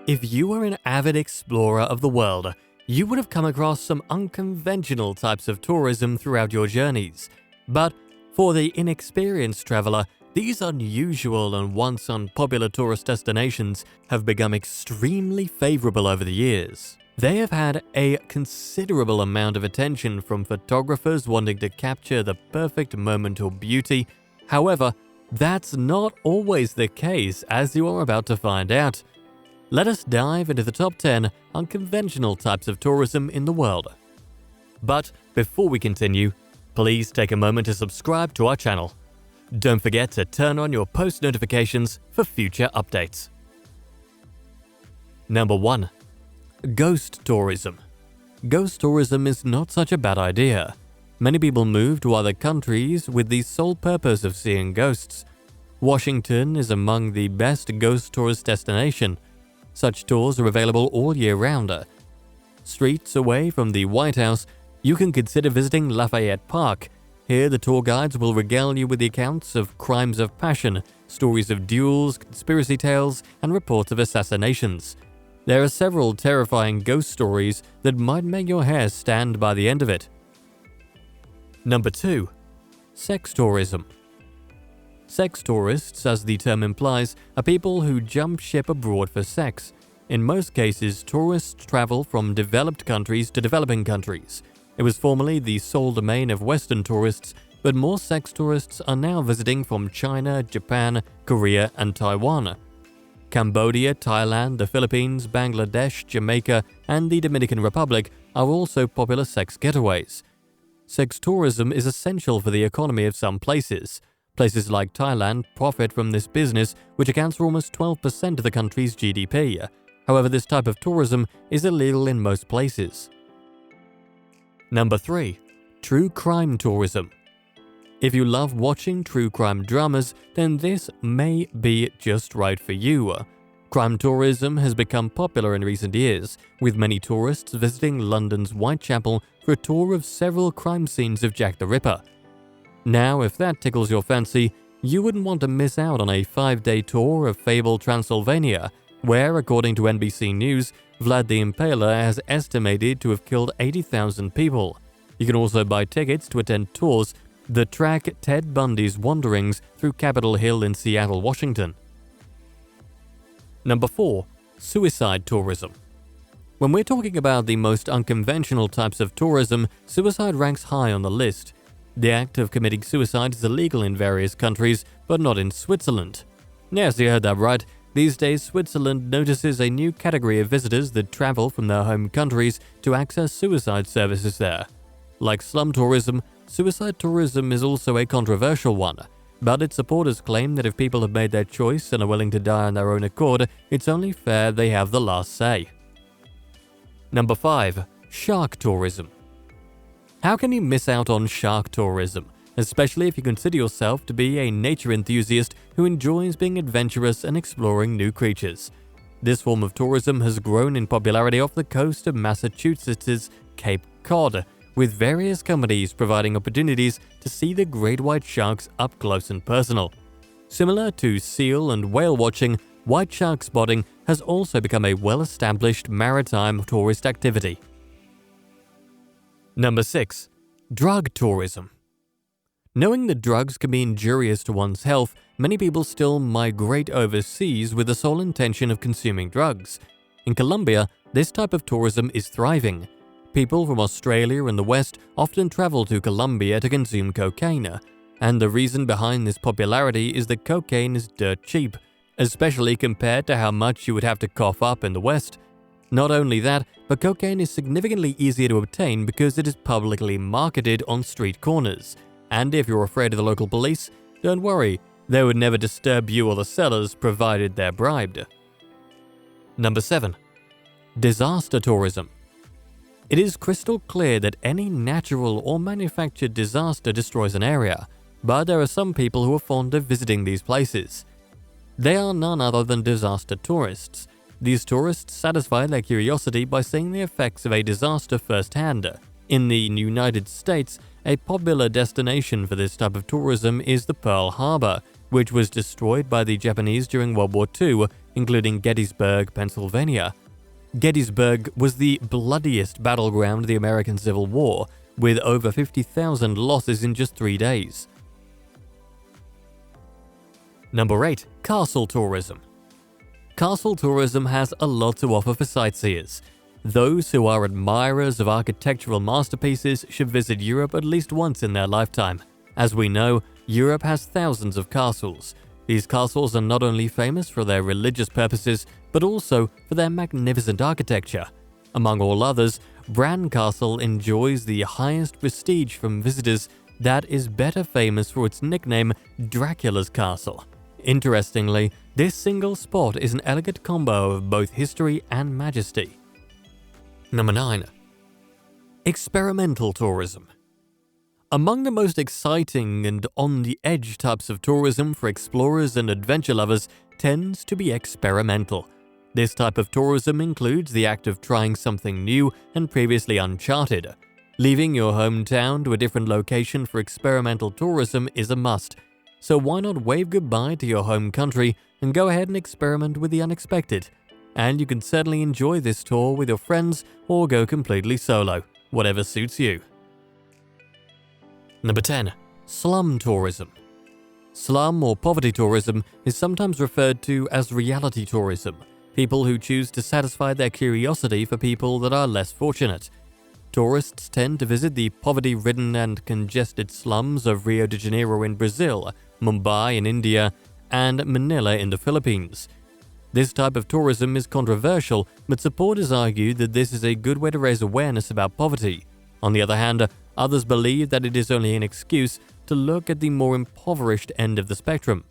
If you are an avid explorer of the world, you would have come across some unconventional types of tourism throughout your journeys. But for the inexperienced traveler, these unusual and once unpopular tourist destinations have become extremely favorable over the years. They have had a considerable amount of attention from photographers wanting to capture the perfect moment or beauty. However, that's not always the case, as you are about to find out. Let us dive into the top 10 unconventional types of tourism in the world. But before we continue, please take a moment to subscribe to our channel. Don't forget to turn on your post notifications for future updates. Number 1. Ghost tourism. Ghost tourism is not such a bad idea. Many people move to other countries with the sole purpose of seeing ghosts. Washington is among the best ghost tourist destinations. Such tours are available all year round. Streets away from the White House, you can consider visiting Lafayette Park. Here, the tour guides will regale you with the accounts of crimes of passion, stories of duels, conspiracy tales, and reports of assassinations. There are several terrifying ghost stories that might make your hair stand by the end of it. Number 2. Sex tourism. Sex tourists, as the term implies, are people who jump ship abroad for sex. In most cases, tourists travel from developed countries to developing countries. It was formerly the sole domain of Western tourists, but more sex tourists are now visiting from China, Japan, Korea, and Taiwan. Cambodia, Thailand, the Philippines, Bangladesh, Jamaica, and the Dominican Republic are also popular sex getaways. Sex tourism is essential for the economy of some places. Places like Thailand profit from this business, which accounts for almost 12% of the country's GDP. However, this type of tourism is illegal in most places. Number 3. True crime tourism. If you love watching true crime dramas, then this may be just right for you. Crime tourism has become popular in recent years, with many tourists visiting London's Whitechapel for a tour of several crime scenes of Jack the Ripper. Now, if that tickles your fancy, you wouldn't want to miss out on a 5-day tour of fabled Transylvania, where, according to NBC News, Vlad the Impaler has estimated to have killed 80,000 people. You can also buy tickets to attend tours that track Ted Bundy's wanderings through Capitol Hill in Seattle, Washington. Number 4. Suicide tourism. When we're talking about the most unconventional types of tourism, suicide ranks high on the list. The act of committing suicide is illegal in various countries, but not in Switzerland. Yes, you heard that right. These days, Switzerland notices a new category of visitors that travel from their home countries to access suicide services there. Like slum tourism, suicide tourism is also a controversial one, but its supporters claim that if people have made their choice and are willing to die on their own accord, it's only fair they have the last say. Number 5. Shark tourism. How can you miss out on shark tourism, especially if you consider yourself to be a nature enthusiast who enjoys being adventurous and exploring new creatures? This form of tourism has grown in popularity off the coast of Massachusetts' Cape Cod, with various companies providing opportunities to see the great white sharks up close and personal. Similar to seal and whale watching, white shark spotting has also become a well-established maritime tourist activity. Number 6. Drug tourism. Knowing that drugs can be injurious to one's health, many people still migrate overseas with the sole intention of consuming drugs. In Colombia, this type of tourism is thriving. People from Australia and the West often travel to Colombia to consume cocaine, and the reason behind this popularity is that cocaine is dirt cheap, especially compared to how much you would have to cough up in the West. Not only that, but cocaine is significantly easier to obtain because it is publicly marketed on street corners. And if you're afraid of the local police, don't worry, they would never disturb you or the sellers provided they're bribed. Number 7. Disaster tourism. It is crystal clear that any natural or manufactured disaster destroys an area, but there are some people who are fond of visiting these places. They are none other than disaster tourists. These tourists satisfy their curiosity by seeing the effects of a disaster firsthand. In the United States, a popular destination for this type of tourism is the Pearl Harbor, which was destroyed by the Japanese during World War II including Gettysburg, Pennsylvania. Gettysburg was the bloodiest battleground of the American Civil War, with over 50,000 losses in just 3 days. Number 8. Castle tourism. Castle tourism has a lot to offer for sightseers. Those who are admirers of architectural masterpieces should visit Europe at least once in their lifetime. As we know, Europe has thousands of castles. These castles are not only famous for their religious purposes, but also for their magnificent architecture. Among all others, Bran Castle enjoys the highest prestige from visitors that is better famous for its nickname Draculas Castle. Interestingly, this single spot is an elegant combo of both history and majesty. Number 9. Experimental tourism. Among the most exciting and on-the-edge types of tourism for explorers and adventure lovers tends to be experimental. This type of tourism includes the act of trying something new and previously uncharted. Leaving your hometown to a different location for experimental tourism is a must, so why not wave goodbye to your home country and go ahead and experiment with the unexpected? And you can certainly enjoy this tour with your friends or go completely solo, whatever suits you. Number 10. Slum tourism. Slum or poverty tourism is sometimes referred to as reality tourism, people who choose to satisfy their curiosity for people that are less fortunate. Tourists tend to visit the poverty-ridden and congested slums of Rio de Janeiro in Brazil, Mumbai in India, and Manila in the Philippines. This type of tourism is controversial, but supporters argue that this is a good way to raise awareness about poverty. On the other hand, others believe that it is only an excuse to look at the more impoverished end of the spectrum.